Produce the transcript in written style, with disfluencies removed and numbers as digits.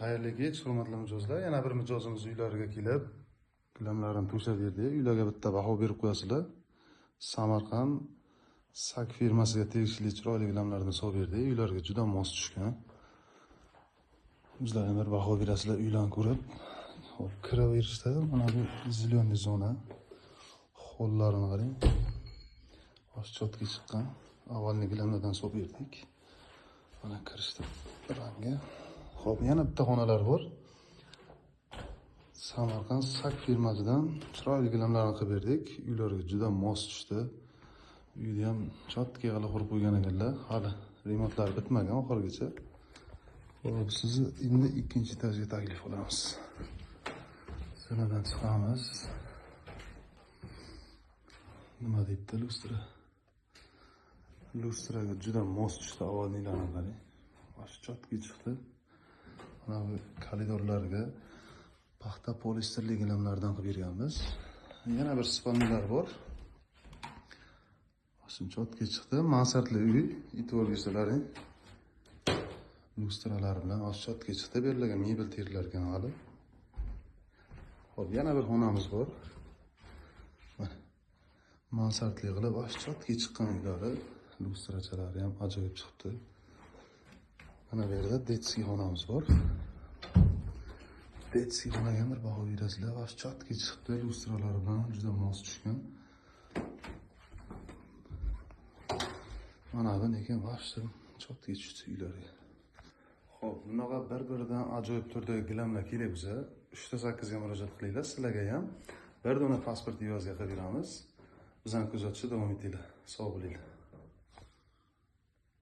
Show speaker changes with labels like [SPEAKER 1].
[SPEAKER 1] Xayrli kech, hurmatli mijozlar. Yana bir mijozimiz uylariga kelib, gilamlarini to'shab berdi. Uylarga bitta baho berib qo'yasizlar. Samarqand Sak firmasiga tegishli chiroyli gilamlarni solib berdi. Uylarga juda mos tushgan. Bizlar bir baho berasizlar uylarni ko'rib. Hop, kiraverishda mana bu zilyonli zona. Xo'llarini qarang. Oshchotga chiqqan. Avvalgi gilamlardan solib berdik. Mana kirishdi rangi. Xo'p, yana bitta xonalar bor. Samarqand Sak firmasidan chiroyli gilamlarni qilib berdik. Uylarga juda mos tushdi. Uyni ham chotga qilib qurib qo'ygan ekanlar. Hali remontlari bitmagan oxirigacha. Xo'p, sizni endi ikkinchi etajga taklif qilamiz. Zinadan chiqamiz. Nima deydi lustra? Lustraga juda mos tushdi avvalgilarni qarang. Chotga chiqdi. Mana bu koridorlarga paxta polisterli gilamlardan qilib berganmiz. Yana bir spalnilar bor. Ashun chotga chiqdi. Mansardli uy, e'tibor bersalaring. Lustralar bilan chotga chiqdi. Berilgan mebel terilar ekan hali. Xo'p, yana bir xonamiz bor. Mana mansardli qilib chotga chiqqan uylari, lustrachalari ham ajoyib chiqibdi. Mana bu yerda detskiy xonamiz bor. Detskiy xonaga bir baho berasizlar. Chotga chiqdi, lustralar bilan juda mos tushgan. Mana bu lekin vaqti chotga tushdi uylarga. Xo'p, bunaqa bir-biridan ajoyib turdagi gilamlar kerak bo'lsa, 3-8 ga murojaat qilinglar. Sizlarga ham bir dona pasport yozga qilib beramiz. Bizani kuzatishda davom etinglar. Sog' bo'linglar.